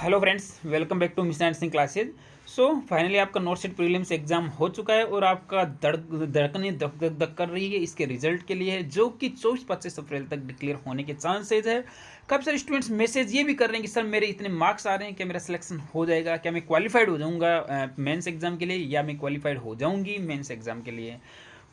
Hello friends, welcome back to mission Singh classes. So finally आपका NORCET prelims exam हो चुका है और आपका धड़कनें धक धक धक कर रही है इसके रिजल्ट के लिए है, जो कि 24-25 अप्रैल तक डिक्लेयर होने के चांसेज है। काफ़ी सारे स्टूडेंट्स मैसेज ये भी कर रहे हैं कि सर मेरे इतने मार्क्स आ रहे हैं, क्या मेरा सिलेक्शन हो जाएगा, क्या मैं क्वालिफाइड हो जाऊँगा मेंस एग्जाम के लिए, या मैं क्वालिफाइड हो जाऊँगी मेंस एग्जाम के लिए।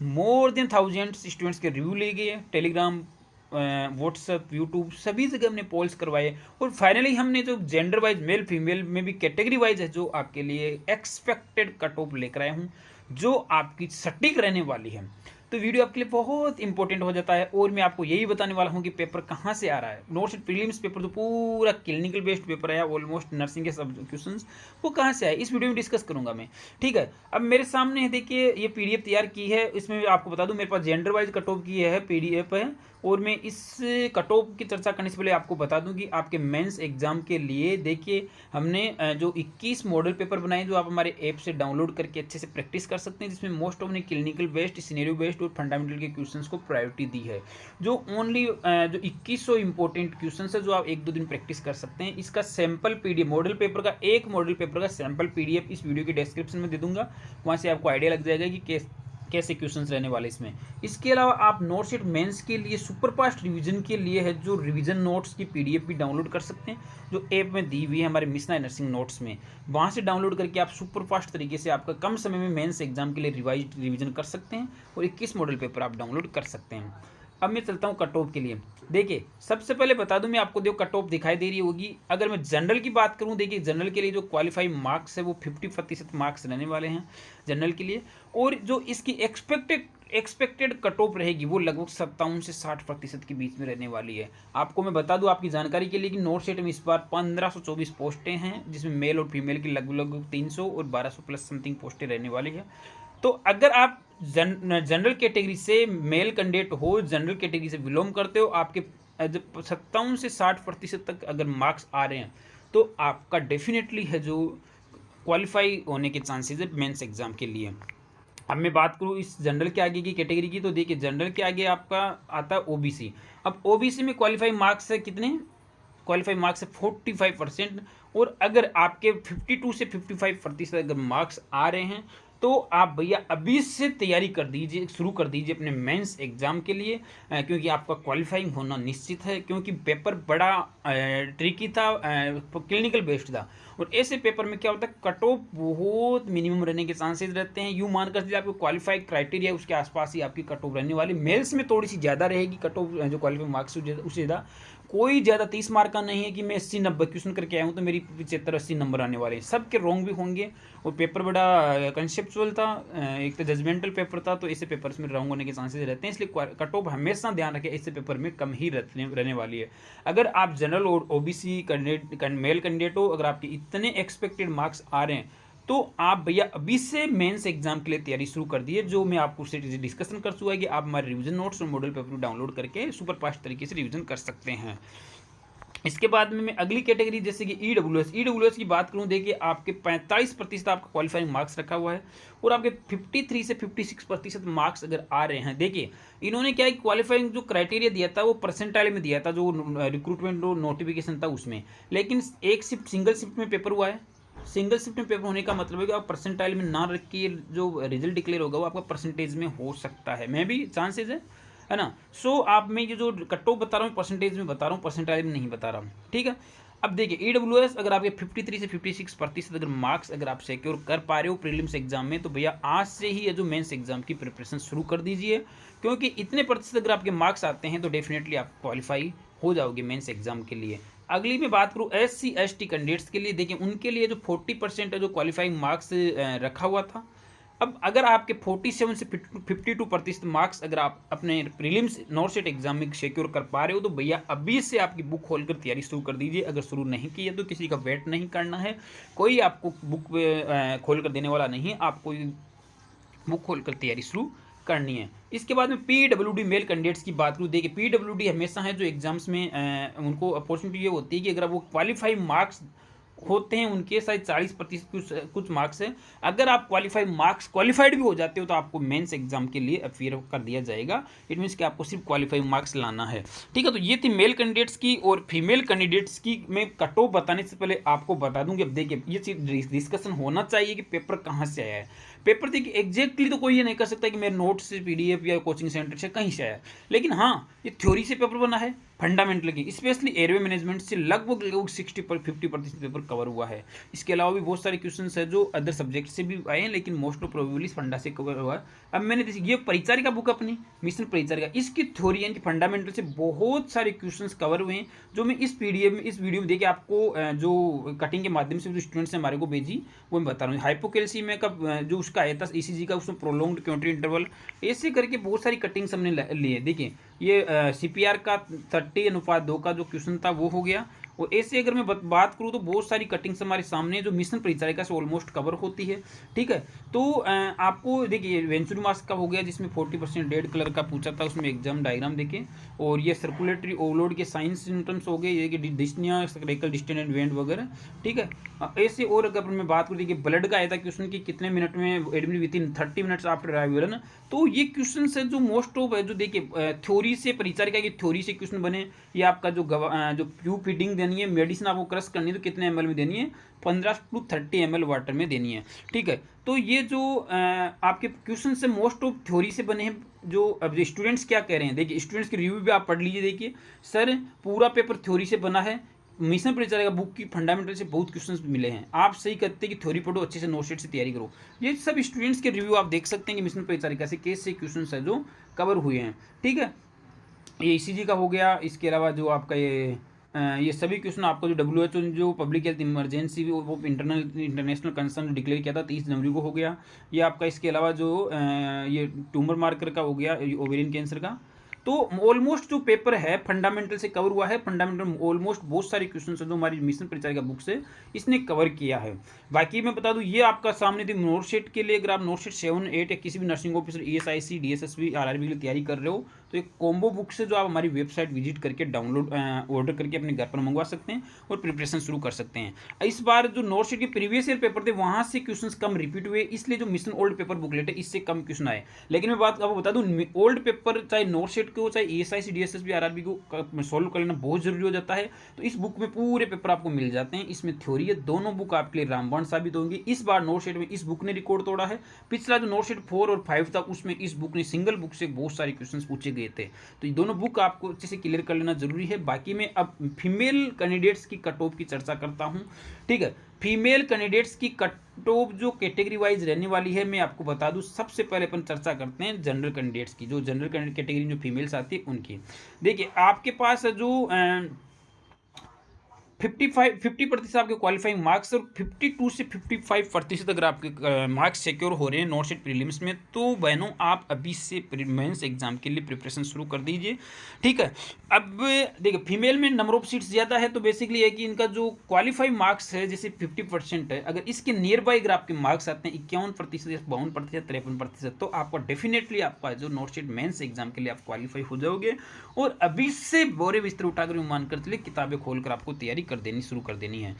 मोर देन थाउजेंड्स स्टूडेंट्स के रिव्यू लिए गए, टेलीग्राम, व्हाट्सअप, यूट्यूब, सभी जगह हमने पोल्स करवाए और फाइनली हमने जो जेंडर वाइज मेल फीमेल में भी कैटेगरी वाइज है, जो आपके लिए एक्सपेक्टेड कट ऑफ लेकर आया हूँ, जो आपकी सटीक रहने वाली है। तो वीडियो आपके लिए बहुत इंपॉर्टेंट हो जाता है और मैं आपको यही बताने वाला हूँ कि पेपर कहाँ से आ रहा है। नॉर्थ सेट प्रीलिम्स पेपर जो पूरा क्लिनिकल बेस्ड पेपर है, ऑलमोस्ट नर्सिंग के सब क्वेश्चंस, वो कहाँ से आए इस वीडियो में डिस्कस करूंगा मैं। ठीक है, अब मेरे सामने है, देखिए ये पीडीएफ तैयार की है। इसमें आपको बता दूं मेरे पास जेंडर वाइज कट ऑफ की है पीडीएफ है, और मैं इस कट ऑफ की चर्चा करने से पहले आपको बता दूं कि आपके मेंस एग्जाम के लिए देखिए हमने जो 21 मॉडल पेपर बनाए, जो आप हमारे ऐप से डाउनलोड करके अच्छे से प्रैक्टिस कर सकते हैं, जिसमें मोस्ट ऑफ ने क्लिनिकल बेस्ड, सिनेरियो बेस्ड और फंडामेंटल के क्वेश्चंस को प्रायोरिटी दी है। जो ओनली जो 2100 इंपॉर्टेंट क्वेश्चंस है, जो आप एक दो दिन प्रैक्टिस कर सकते हैं। इसका सैंपल पीडीएफ मॉडल पेपर का, एक मॉडल पेपर का सैंपल पीडीएफ इस वीडियो के डिस्क्रिप्शन में दे दूंगा, वहाँ से आपको आइडिया लग जाएगा कि कैसे क्वेश्चंस रहने वाले इसमें। इसके अलावा आप नॉर्थ सेट मेंस के लिए सुपरफास्ट रिवीजन के लिए है, जो रिवीजन नोट्स की पीडीएफ भी डाउनलोड कर सकते हैं, जो ऐप में दी हुई है हमारे मिशन नर्सिंग नोट्स में। वहाँ से डाउनलोड करके आप सुपरफास्ट तरीके से आपका कम समय में मेंस एग्जाम के लिए रिवीजन कर सकते हैं और 21 मॉडल पेपर आप डाउनलोड कर सकते हैं। अब मैं चलता हूँ कट ऑफ के लिए। देखिए सबसे पहले बता दूं, मैं आपको देखो कट ऑफ दिखाई दे रही होगी। अगर मैं जनरल की बात करूं, देखिए जनरल के लिए जो क्वालिफाई मार्क्स है वो 50% मार्क्स रहने वाले हैं जनरल के लिए, और जो इसकी एक्सपेक्टेड कट ऑफ रहेगी वो लगभग 57 से 60% के बीच में रहने वाली है। आपको मैं बता दूं आपकी जानकारी के लिए कि नॉर्थ सेट में इस बार 1524 पोस्टें हैं, जिसमें मेल और फीमेल की लगभग 300 और 1200 प्लस समथिंग पोस्टें रहने वाली है। तो अगर आप जनरल कैटेगरी से मेल कैंडिडेट हो, जनरल कैटेगरी से बिलोंग करते हो, आपके 57 से 60% तक अगर मार्क्स आ रहे हैं, तो आपका डेफिनेटली है जो क्वालिफाई होने के चांसेस है मेंस एग्जाम के लिए। अब मैं बात करूँ इस जनरल के आगे की कैटेगरी की, तो देखिए जनरल के आगे आपका आता है ओबीसी। अब ओबीसी में क्वालिफाई मार्क्स है कितने? क्वालिफाई मार्क्स है 45%, और अगर आपके 52 से 55% अगर मार्क्स आ रहे हैं, तो आप भैया अभी से तैयारी कर दीजिए, शुरू कर दीजिए अपने मेंस एग्जाम के लिए, क्योंकि आपका क्वालिफाइंग होना निश्चित है। क्योंकि पेपर बड़ा ट्रिकी था, क्लिनिकल बेस्ड था, और ऐसे पेपर में क्या होता है, कट ऑफ बहुत मिनिमम रहने के चांसेस रहते हैं। यूँ मान कर चलिए आपको क्वालिफाई क्राइटेरिया उसके आसपास ही आपकी कट ऑफ रहने वाली। मेल्स में थोड़ी सी ज़्यादा रहेगी कट ऑफ, जो क्वालिफाई मार्क्स उससे ज़्यादा, कोई ज़्यादा 30 मार्क का नहीं है कि मैं 80-90 क्वेश्चन करके आया हूँ तो मेरी 75-80 नंबर आने वाले हैं। सबके रॉन्ग भी होंगे, और पेपर बड़ा कंसेप्चुअल था, एक तो जजमेंटल पेपर था, तो ऐसे पेपर्स में रॉन्ग होने के चांसेस रहते हैं। इसलिए कट ऑफ हमेशा ध्यान रखें, ऐसे पेपर में कम ही रहने वाली है। अगर आप जनरल और ओबीसी कैंडिडेट, मेल कैंडिडेट हो, अगर आपके इतने एक्सपेक्टेड मार्क्स आ रहे हैं, तो आप भैया अभी से मेंस एग्जाम के लिए तैयारी शुरू कर दिए। जो मैं आपको उससे डिस्कशन कर चुका है कि आप हमारे रिवीजन नोट्स और मॉडल पेपर डाउनलोड करके सुपर फास्ट तरीके से रिवीजन कर सकते हैं। इसके बाद में मैं अगली कैटेगरी जैसे कि ईडब्ल्यूएस की बात करूं, देखिए आपके 45% आपका क्वालिफाइंग मार्क्स रखा हुआ है, और आपके 53 से 56% मार्क्स अगर आ रहे हैं। देखिए इन्होंने क्या है, क्वालिफाइंग जो क्राइटेरिया दिया था वो परसेंटाइल में दिया था, जो रिक्रूटमेंट नोटिफिकेशन था उसमें, लेकिन एक शिफ्ट, सिंगल शिफ्ट में पेपर हुआ है। सिंगल शिफ्ट में पेपर होने का मतलब है कि आप परसेंटाइल में ना रख के जो रिजल्ट डिक्लेयर होगा वो आपका परसेंटेज में हो सकता है, मैं भी चांसेज है ना। सो आप मैं ये जो कट ऑफ बता रहा हूँ परसेंटेज में बता रहा हूँ, परसेंटाइल में नहीं बता रहा हूँ। ठीक है, अब देखिए ईडब्ल्यूएस अगर आपके 53 से 56% अगर मार्क्स अगर आप सिक्योर कर पा रहे हो प्रीलिम्स एग्जाम में, तो भैया आज से ही ये जो मेंस एग्जाम की प्रिपरेशन शुरू कर दीजिए। क्योंकि इतने प्रतिशत अगर आपके मार्क्स आते हैं तो डेफिनेटली आप क्वालिफाई हो जाओगे मेंस एग्जाम के लिए। अगली मैं बात करूँ SC ST कैंडिडेट्स के लिए, देखिए उनके लिए जो 40% है जो क्वालिफाइंग मार्क्स रखा हुआ था। अब अगर आपके 47 से 52% मार्क्स अगर आप अपने प्रीलिम्स नॉर्थ सेट एग्जाम में सिक्योर कर पा रहे हो, तो भैया अभी से आपकी बुक खोलकर तैयारी शुरू कर दीजिए। अगर शुरू नहीं की है तो किसी का वेट नहीं करना है, कोई आपको बुक खोल कर देने वाला नहीं है, आपको बुक खोलकर तैयारी शुरू करनी है। इसके बाद में PWD मेल कैंडिडेट्स की बात करूँ, देखिए PWD हमेशा है जो एग्जाम्स में उनको अपॉर्चुनिटी ये होती है कि अगर वो क्वालिफाई मार्क्स होते हैं उनके शायद 40% कुछ मार्क्स है। अगर आप क्वालिफाइड भी हो जाते हो तो आपको मेंस एग्जाम के लिए अपीयर कर दिया जाएगा। इट मीन्स कि आपको सिर्फ क्वालिफाइंग मार्क्स लाना है, ठीक है। तो ये थी मेल कैंडिडेट्स की। और फीमेल कैंडिडेट्स की मैं कट ऑफ बताने से पहले आपको बता दूं कि अब देखिए ये चीज डिस्कशन होना चाहिए कि पेपर कहाँ से आया है। पेपर देखिए एग्जैक्टली तो कोई ये नहीं कर सकता कि मेरे नोट से, पीडीएफ या कोचिंग सेंटर से कहीं से आया, लेकिन हाँ ये थ्योरी से पेपर बना है, फंडामेंटल की स्पेशली एयरवे मैनेजमेंट से लगभग 50% पेपर कवर हुआ है। इसके अलावा भी बहुत सारे क्वेश्चंस है जो अदर सब्जेक्ट से भी आए हैं, लेकिन मोस्ट ऑफ प्रोबेबली फंडा से कवर हुआ है। अब मैंने ये परिचारिका बुक अपनी मिशन परिचारिका, इसकी थ्योरी यानी फंडामेंटल से बहुत सारे क्वेश्चंस कवर हुए हैं, जो मैं इस पीडीएफ में, इस वीडियो में देखिए आपको जो कटिंग के माध्यम से जो स्टूडेंट्स ने हमारे को भेजी वो मैं बता रहा हूँ। हाइपोकैल्सीमिया का जो उसका आया था ईसीजी का, उसमें प्रोलॉन्ग्ड क्वांटिटी इंटरवल, ऐसे करके बहुत सारी कटिंग्स हमने लिए। देखिए ये सीपीआर का 30:2 का जो क्वेश्चन था वो हो गया। और ऐसे अगर मैं बात करूँ तो बहुत सारी कटिंग्स हमारे सामने जो मिशन परिचारिका से ऑलमोस्ट कवर होती है, ठीक है। तो आपको देखिए वेंचुरी मास्क का हो गया जिसमें 40% रेड कलर का पूछा था, उसमें एग्जाम डायग्राम देखें। और ये सर्कुलेटरी ओवरलोड के साइंस सिम्टम्स हो गए, ये कि dyspnoea, circle distant and vent वगैरह, ठीक है। ऐसे और अगर मैं बात करूँ देखिए ब्लड का आया था क्वेश्चन की कितने मिनट में admit within 30 minutes after arrival, है ना। तो ये क्वेश्चन है जो मोस्ट ऑफ है, जो देखिए थ्योरी से परिचारिका की थ्योरी से क्वेश्चन बने। ये आपका जो ट्यूब फीडिंग देनी है, मेडिसिन आपको क्रश करनी है तो कितने ml में देनी है, 15 to 30 ml वाटर में देनी है, ठीक है। तो ये जो आपके क्वेश्चन से मोस्ट ऑफ थ्योरी से बने हैं। जो अब जो स्टूडेंट्स क्या कह रहे हैं, देखिए स्टूडेंट्स की रिव्यू भी आप पढ़ लीजिए। देखिए सर पूरा पेपर थ्योरी से बना है, मिशन परिचारिका बुक की फंडामेंटल से बहुत क्वेश्चंस मिले हैं, आप सही करते हैं कि थ्योरी पढ़ो, अच्छे से नोट शीट से तैयारी करो। ये सब स्टूडेंट्स के रिव्यू आप देख सकते हैं कि मिशन परिचारिका से कैसे क्वेश्चंस है जो कवर हुए हैं, ठीक है। ये ईसीजी का हो गया। इसके अलावा जो आपका ये सभी क्वेश्चन आपको जो WHO जो पब्लिक हेल्थ इमरजेंसी वो इंटरनेशनल कंसर्न डिक्लेयर किया था 30 जनवरी को हो गया। ये आपका इसके अलावा जो ये ट्यूमर मार्कर का हो गया, ओवेरियन कैंसर का। तो ऑलमोस्ट जो पेपर है फंडामेंटल से कवर हुआ है। फंडामेंटल ऑलमोस्ट बहुत सारे क्वेश्चन है जो हमारी मिशन परिचारिका बुक से इसने कवर किया है। बाकी मैं बता दूं ये आपका सामने थी नोट शीट के लिए। अगर आप नोट शीट 7, 8 या किसी भी nursing officer, ESIC, DSSB, RRB के लिए तैयारी कर रहे हो तो एक कॉम्बो बुक से जो आप हमारी वेबसाइट विजिट करके डाउनलोड ऑर्डर करके अपने घर पर मंगवा सकते हैं और प्रिपरेशन शुरू कर सकते हैं। इस बार जो नोट शीट के प्रीवियस ईयर पेपर थे वहाँ से क्वेश्चन कम रिपीट हुए, इसलिए जो मिशन ओल्ड पेपर बुकलेट है इससे कम क्वेश्चन आए। लेकिन मैं बात आपको बता दूं ओल्ड पेपर चाहे नोट शीट को, चाहे ESIC, DSSB, RRB को सोल्व कर लेना बहुत जरूरी हो जाता है। तो इस बुक में पूरे पेपर आपको मिल जाते हैं। इसमें थ्योरी है, दोनों बुक आपके लिए रामबाण साबित होंगी। इस बार नोट शीट में इस बुक ने रिकॉर्ड तोड़ा है। पिछला जो नोट शीट 4 और 5 था उसमें इस बुक ने सिंगल बुक से बहुत सारे क्वेश्चन पूछे गए थे। तो ये दोनों बुक आपको अच्छे से क्लियर कर लेना जरूरी है। बाकी मैं अब फीमेल कैंडिडेट्स की कट ऑफ की चर्चा करता हूं, ठीक है। फीमेल कैंडिडेट्स की कट ऑफ जो कैटेगरी वाइज रहने वाली है मैं आपको बता दूं। सबसे पहले अपन चर्चा करते हैं जनरल कैंडिडेट्स की, जो जनरल कैटेगरी जो फीमेल्स आती है उनकी। देखिए आपके पास जो 50% आपके क्वालिफाइंग मार्क्स और 52 से 55% अगर आपके मार्क्स सिक्योर हो रहे हैं नोट शीट प्रीलिम्स में, तो बहनों आप अभी से मेंस एग्जाम के लिए प्रिपरेशन शुरू कर दीजिए, ठीक है। अब देखिए फीमेल में नंबर ऑफ सीट्स ज़्यादा है तो बेसिकली है कि इनका जो क्वालिफाइंग मार्क्स है जैसे 50% है, अगर इसके नियर बाई अगर आपके मार्क्स आते हैं 51% या 52%, 53%, तो आपका डेफिनेटली आपका जो नोट शीट मेंस एग्जाम के लिए आप क्वालिफाई हो जाओगे। और अभी से बोरे बिस्तर उठाकर मान कर चलिए किताबें खोलकर आपको तैयारी कर देनी शुरू कर देनी है।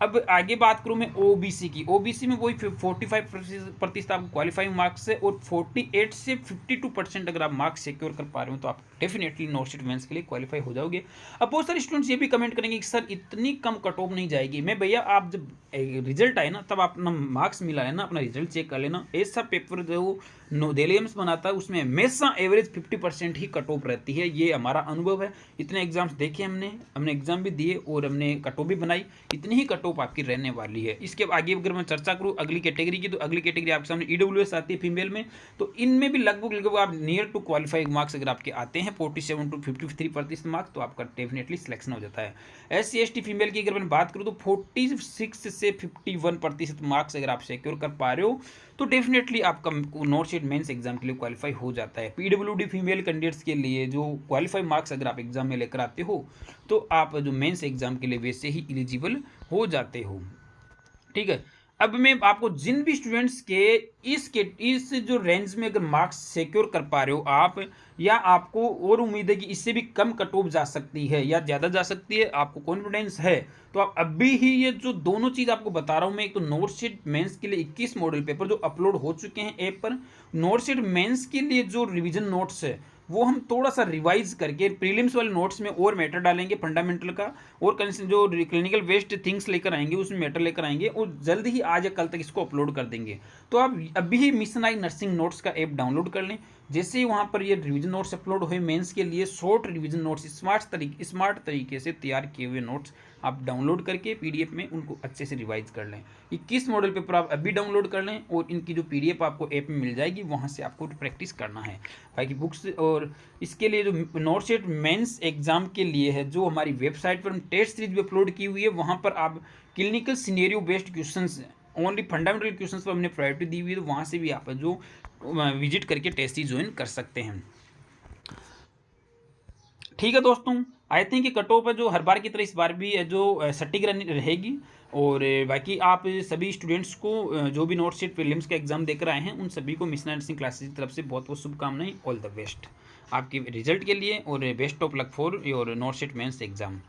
अब आगे बात करूं मैं ओबीसी की। ओबीसी में वही 45% आपको क्वालिफाइंग मार्क्स है और 48 से 52% अगर आप मार्क्स सिक्योर कर पा रहे हो तो आप डेफिनेटली नोट शीट मेंस के लिए क्वालिफाई हो जाओगे। अब बहुत सारे स्टूडेंट्स ये भी कमेंट करेंगे कि सर इतनी कम कट ऑफ नहीं जाएगी। मैं भैया आप जब रिजल्ट आए ना तब अपना मार्क्स मिला है ना, अपना रिजल्ट चेक कर लेना। ऐसा पेपर जो नोडेलियम्स बनाता है उसमें हमेशा एवरेज 50% ही कट ऑफ रहती है। ये हमारा अनुभव है, इतने एग्जाम्स देखे हमने एग्जाम भी दिए और हमने कट ऑफ भी बनाई, इतनी ही कट ऑफ आपकी रहने वाली है। इसके आगे अगर मैं चर्चा करूँ अगली कैटेगरी की, तो अगली कैटेगरी आपके सामने EWS आती है फीमेल में। तो इनमें भी लगभग आप नियर टू क्वालिफाइंग मार्क्स अगर आपके आते हैं 47 to 53% मार्क्स, तो आपका डेफिनेटली सिलेक्शन हो जाता है। SC/ST फीमेल की अगर मैं बात करूँ तो 46 से 51% मार्क्स अगर आप सिक्योर कर पा रहे हो तो डेफिनेटली आपका नोट शीट मेंस एग्जाम के लिए क्वालिफाई हो जाता है। PWD फीमेल कैंडिडेट्स के लिए जो क्वालिफाई मार्क्स अगर आप एग्जाम में लेकर आते हो तो आप जो मेंस एग्जाम के लिए वैसे ही एलिजिबल हो जाते हो, ठीक है। अब मैं आपको जिन भी स्टूडेंट्स के इस जो रेंज में अगर मार्क्स सिक्योर कर पा रहे हो आप, या आपको और उम्मीद है कि इससे भी कम कट ऑफ जा सकती है या ज़्यादा जा सकती है, आपको कॉन्फिडेंस है, तो आप अभी ही ये जो दोनों चीज़ आपको बता रहा हूँ मैं, एक तो नोटशीट मेंस के लिए 21 मॉडल पेपर जो अपलोड हो चुके हैं ऐप पर, नोटशीट मेंस के लिए जो रिवीजन नोट्स है वो हम थोड़ा सा रिवाइज करके प्रीलिम्स वाले नोट्स में और मैटर डालेंगे फंडामेंटल का, और जो क्लिनिकल वेस्ट थिंग्स लेकर आएंगे उसमें मैटर लेकर आएंगे, और जल्द ही आज या कल तक इसको अपलोड कर देंगे। तो आप अभी ही मिशन आई नर्सिंग नोट्स का ऐप डाउनलोड कर लें। जैसे ही वहाँ पर ये रिवीजन नोट्स अपलोड हुए मेंस के लिए, शॉर्ट रिवीजन नोट्स स्मार्ट तरीके से तैयार किए हुए नोट्स आप डाउनलोड करके पीडीएफ में उनको अच्छे से रिवाइज कर लें। 21 मॉडल पेपर आप अभी डाउनलोड कर लें और इनकी जो पीडीएफ आपको ऐप में मिल जाएगी, वहाँ से आपको प्रैक्टिस करना है बाकी बुक्स। और इसके लिए जो नोटशीट मेंस एग्जाम के लिए है, जो हमारी वेबसाइट पर हम टेस्ट सीरीज भी अपलोड की हुई है, वहाँ पर आप clinical scenario based questions, only fundamental questions पर हमने प्रायोरिटी दी हुई है, तो वहाँ से भी आप जो विजिट करके टेस्ट सीरीज ज्वाइन कर सकते हैं। ठीक है दोस्तों, आई थिंक कट ऑफ है जो हर बार की तरह इस बार भी है जो सटीक रहेगी। और बाकी आप सभी स्टूडेंट्स को जो भी नोटशीट प्रीलिम्स का एग्जाम देकर आए हैं, उन सभी को मिशन नर्सिंग क्लासेस की तरफ से बहुत बहुत शुभकामनाएं। ऑल द बेस्ट आपके रिजल्ट के लिए, और best of luck for your NORCET mains exam.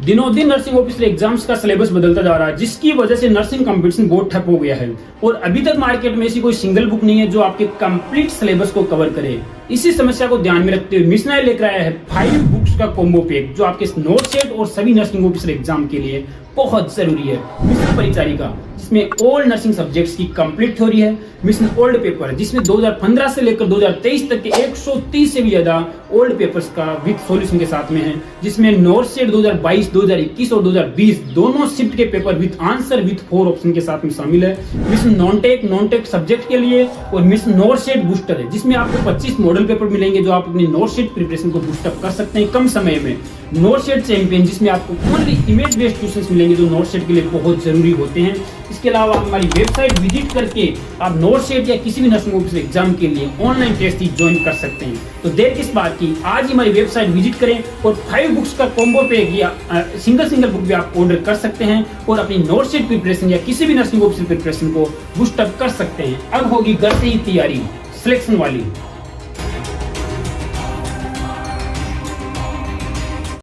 दिनों दिन नर्सिंग ऑफिसर एग्जाम्स का सिलेबस बदलता जा रहा है, जिसकी वजह से नर्सिंग कंपटीशन बहुत ठप हो गया है, और अभी तक मार्केट में ऐसी कोई सिंगल बुक नहीं है जो आपके कंप्लीट सिलेबस को कवर करे। इसी समस्या को ध्यान में रखते हुए मिशन आई लेकर आया है 5 बुक्स का कॉम्बो पैक, जो आपके नोटशीट और सभी नर्सिंग ऑफिसर एग्जाम के लिए बहुत जरूरी है। मिशन परिचारिका, जिसमें ऑल नर्सिंग सब्जेक्ट्स की कंप्लीट थ्योरी है। मिशन ओल्ड पेपर, जिसमें 2015 से लेकर 2023 तक के 130 से भी ज्यादा ओल्ड पेपर्स का विद सॉल्यूशन के साथ में है, जिसमें नोटशीट 2022, 2021 और 2020 दोनों शिफ्ट के paper with answer with 4 option के साथ में शामिल है। मिशन नॉन टेक सब्जेक्ट के लिए, और मिशन नोटशीट बूस्टर है, जिसमें आपको 25 मॉडल पेपर मिलेंगे जो आप अपनी नोटशीट प्रिपरेशन को बूस्टअप कर सकते हैं कम समय में। नोटशीट चैंपियन, जिसमें आपको ओनली इमेज बेस्ड क्वेश्चंस मिलेंगे जो नोटशीट के लिए बहुत जरूरी होते हैं। इसके अलावा आप हमारी वेबसाइट विजिट करके आप नोटशीट या किसी भी नर्सिंग ऑफिसर एग्जाम के लिए ऑनलाइन टेस्ट ज्वाइन कर सकते हैं। तो देर किस बात की, आज ही हमारी वेबसाइट विजिट करें और 5 बुक्स का कॉम्बो पैक या सिंगल बुक भी आप ऑर्डर कर सकते हैं, और अपनी नोटशीट प्रिपरेशन या किसी भी नर्सिंग ऑफिसर प्रिपरेशन को बूस्टअप कर सकते हैं। अब होगी घर से ही तैयारी सिलेक्शन वाली।